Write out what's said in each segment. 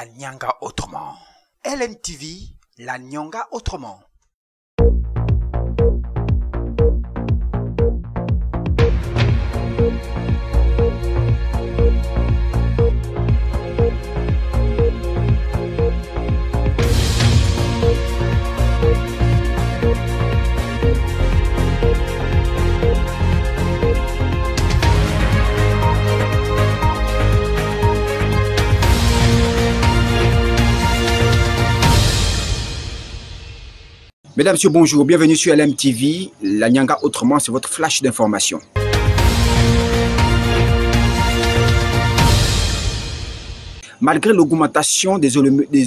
la Nyanga autrement. LMTV, la Nyanga autrement. Mesdames, Messieurs, bonjour, bienvenue sur LMTV, la Nyanga autrement, c'est votre flash d'information. Malgré l'augmentation des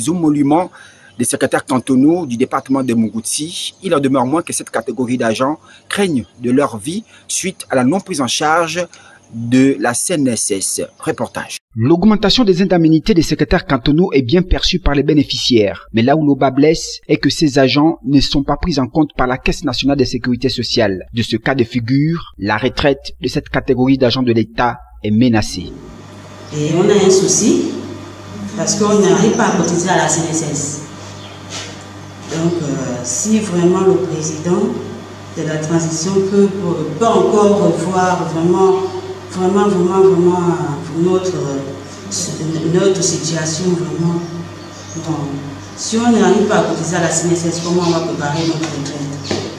émoluments des secrétaires cantonaux du département de Mungutsi, il en demeure moins que cette catégorie d'agents craignent de leur vie suite à la non prise en charge de la CNSS. Reportage. L'augmentation des indemnités des secrétaires cantonaux est bien perçue par les bénéficiaires. Mais là où le bas blesse est que ces agents ne sont pas pris en compte par la Caisse nationale de sécurité sociale. De ce cas de figure, la retraite de cette catégorie d'agents de l'État est menacée. Et on a un souci parce qu'on n'arrive pas à cotiser à la CNSS. Donc, si vraiment le président de la transition peut encore revoir vraiment notre situation vraiment. Bon, si on n'arrive pas à cotiser à la CNSS, comment on va préparer notre retraite?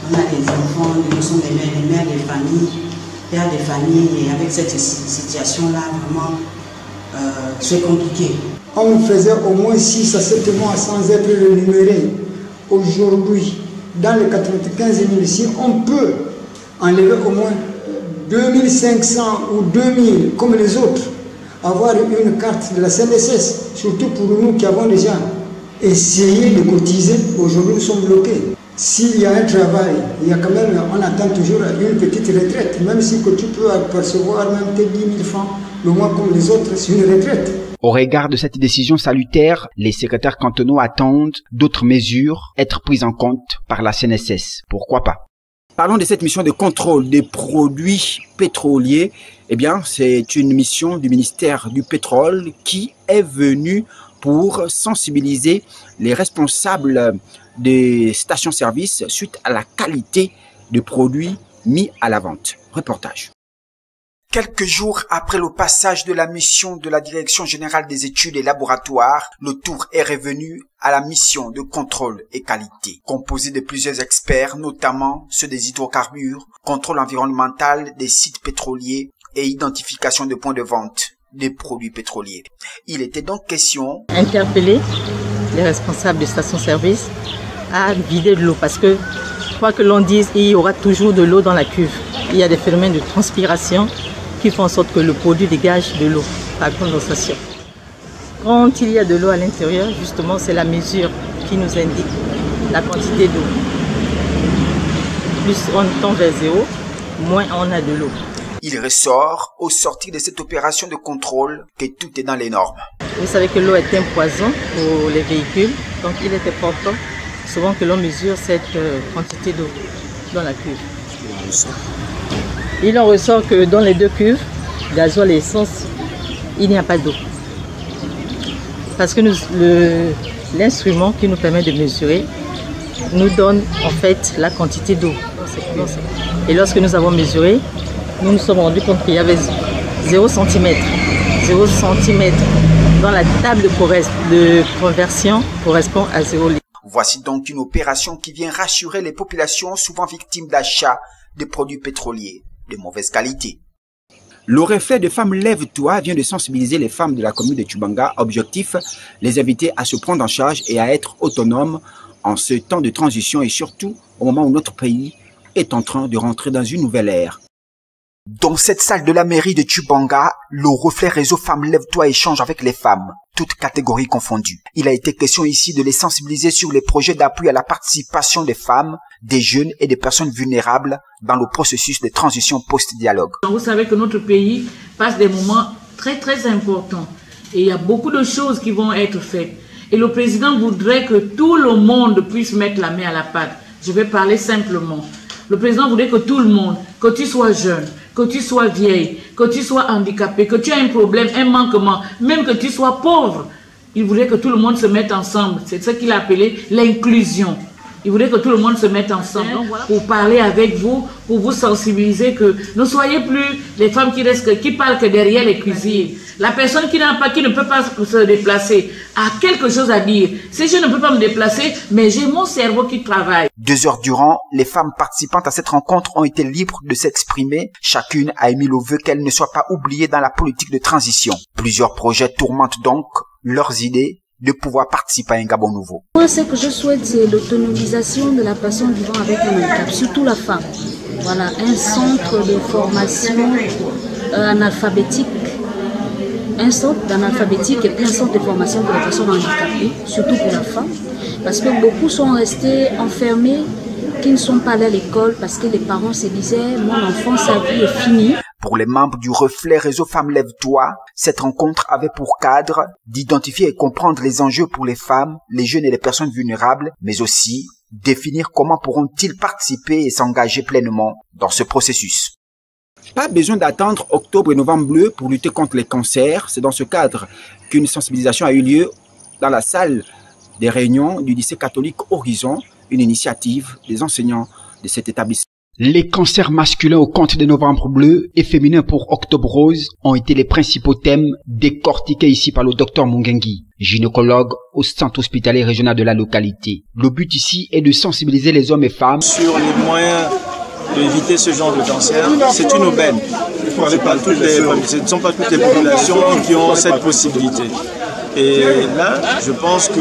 On a des enfants, nous sommes des mères de famille, pères de famille, et avec cette situation-là, vraiment, c'est compliqué. On faisait au moins 6 à 7 mois sans être rémunéré. Aujourd'hui, dans les 95 000 ici, on peut enlever au moins 2500 ou 2000 comme les autres, avoir une carte de la CNSS, surtout pour nous qui avons déjà essayé de cotiser. Aujourd'hui, nous sommes bloqués. S'il y a un travail, il y a quand même, on attend toujours une petite retraite, même si que tu peux percevoir même tes 10 000 francs le mois comme les autres, c'est une retraite. Au regard de cette décision salutaire, les secrétaires cantonaux attendent d'autres mesures être prises en compte par la CNSS. Pourquoi pas? Parlons de cette mission de contrôle des produits pétroliers. Eh bien, c'est une mission du ministère du pétrole qui est venue pour sensibiliser les responsables des stations-service suite à la qualité des produits mis à la vente. Reportage. Quelques jours après le passage de la mission de la Direction générale des études et laboratoires, le tour est revenu à la mission de contrôle et qualité, composée de plusieurs experts, notamment ceux des hydrocarbures, contrôle environnemental des sites pétroliers et identification de points de vente des produits pétroliers. Il était donc question d'interpeller les responsables des stations-service à vider de l'eau, parce que quoi que l'on dise, il y aura toujours de l'eau dans la cuve. Il y a des phénomènes de transpiration qui font en sorte que le produit dégage de l'eau par condensation. Quand il y a de l'eau à l'intérieur, justement, c'est la mesure qui nous indique la quantité d'eau. Plus on tend vers zéro, moins on a de l'eau. Il ressort au sortir de cette opération de contrôle que tout est dans les normes. Vous savez que l'eau est un poison pour les véhicules, donc il est important souvent que l'on mesure cette quantité d'eau dans la cuve. Il en ressort que dans les deux cuves, gasoil et essence, il n'y a pas d'eau. Parce que l'instrument qui nous permet de mesurer nous donne en fait la quantité d'eau. Et lorsque nous avons mesuré, nous nous sommes rendus compte qu'il y avait 0 cm. 0 cm dans la table de conversion correspond à 0 litre. Voici donc une opération qui vient rassurer les populations souvent victimes d'achats de produits pétroliers de mauvaise qualité. Le reflet de Femmes Lève-toi vient de sensibiliser les femmes de la commune de Tchibanga. Objectif, les inviter à se prendre en charge et à être autonomes en ce temps de transition et surtout au moment où notre pays est en train de rentrer dans une nouvelle ère. Dans cette salle de la mairie de Tchibanga, le reflet réseau Femmes Lève-toi échange avec les femmes, toutes catégories confondues. Il a été question ici de les sensibiliser sur les projets d'appui à la participation des femmes, des jeunes et des personnes vulnérables dans le processus de transition post-dialogue. Vous savez que notre pays passe des moments très très importants et il y a beaucoup de choses qui vont être faites. Et le président voudrait que tout le monde puisse mettre la main à la pâte. Je vais parler simplement. Le président voudrait que tout le monde, que tu sois jeune, que tu sois vieille, que tu sois handicapé, que tu aies un problème, un manquement, même que tu sois pauvre, Il voulait que tout le monde se mette ensemble. C'est ce qu'il a appelé l'inclusion. Il voulait que tout le monde se mette ensemble. Donc, voilà, pour parler avec vous, pour vous sensibiliser que ne soyez plus les femmes qui parlent que derrière les cuisines. La personne qui ne peut pas se déplacer a quelque chose à dire. Si je ne peux pas me déplacer, mais j'ai mon cerveau qui travaille. 2 heures durant, les femmes participantes à cette rencontre ont été libres de s'exprimer. Chacune a émis le vœu qu'elle ne soit pas oubliée dans la politique de transition. Plusieurs projets tourmentent donc leurs idées de pouvoir participer à un Gabon nouveau. Moi, ce que je souhaite, c'est l'autonomisation de la personne vivant avec un handicap, surtout la femme. Voilà, un centre de formation analphabétique, un centre d'analphabétique et puis un centre de formation pour les personnes handicapées, surtout pour la femme, parce que beaucoup sont restés enfermés, qui ne sont pas allés à l'école parce que les parents se disaient « mon enfant, sa vie est finie ». Pour les membres du Reflet Réseau Femmes Lève-toi, cette rencontre avait pour cadre d'identifier et comprendre les enjeux pour les femmes, les jeunes et les personnes vulnérables, mais aussi définir comment pourront-ils participer et s'engager pleinement dans ce processus. Pas besoin d'attendre octobre et novembre bleu pour lutter contre les cancers. C'est dans ce cadre qu'une sensibilisation a eu lieu dans la salle des réunions du lycée catholique Horizon, une initiative des enseignants de cet établissement. Les cancers masculins au compte de novembre bleu et féminins pour octobre rose ont été les principaux thèmes décortiqués ici par le docteur Mungengi, gynécologue au centre hospitalier régional de la localité. Le but ici est de sensibiliser les hommes et femmes sur les moyens d'éviter ce genre de cancer. C'est une aubaine. Ce ne sont pas toutes les populations qui ont cette possibilité. Et là, je pense que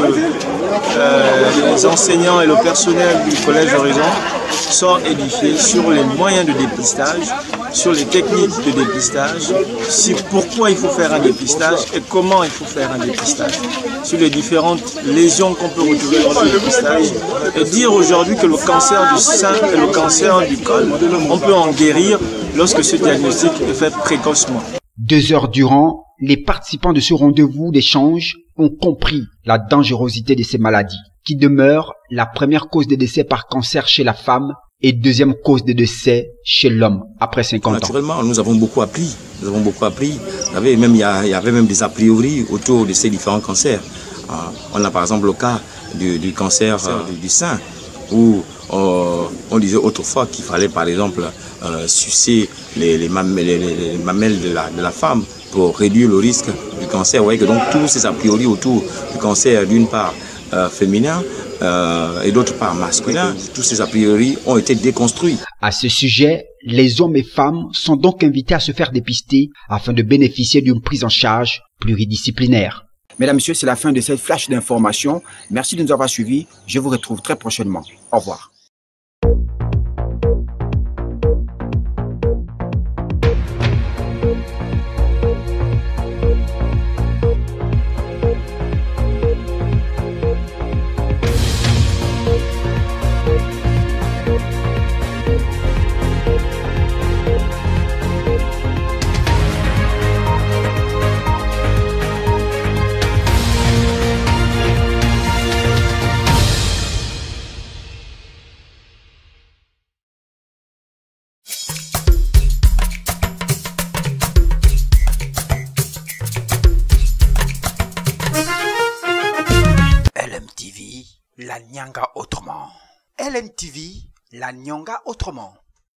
les enseignants et le personnel du Collège Horizon sont édifiés sur les moyens de dépistage, sur les techniques de dépistage, sur pourquoi il faut faire un dépistage et comment il faut faire un dépistage, sur les différentes lésions qu'on peut retrouver dans le dépistage, et dire aujourd'hui que le cancer du sein et le cancer du col, on peut en guérir lorsque ce diagnostic est fait précocement. 2 heures durant, les participants de ce rendez-vous d'échange ont compris la dangerosité de ces maladies, qui demeurent la première cause de décès par cancer chez la femme et deuxième cause de décès chez l'homme après 50 ans. Naturellement, nous avons beaucoup appris. Vous savez, même il y avait même des a priori autour de ces différents cancers. On a par exemple le cas du cancer du sein, où on disait autrefois qu'il fallait par exemple sucer les mamelles de la femme pour réduire le risque du cancer. Vous voyez que donc tous ces a priori autour du cancer, d'une part féminin et d'autre part masculin, tous ces a priori ont été déconstruits. À ce sujet, les hommes et femmes sont donc invités à se faire dépister afin de bénéficier d'une prise en charge pluridisciplinaire. Mesdames, Messieurs, c'est la fin de cette flash d'information. Merci de nous avoir suivis. Je vous retrouve très prochainement. Au revoir. LMTV, la Nyanga autrement. LMTV, la Nyanga autrement.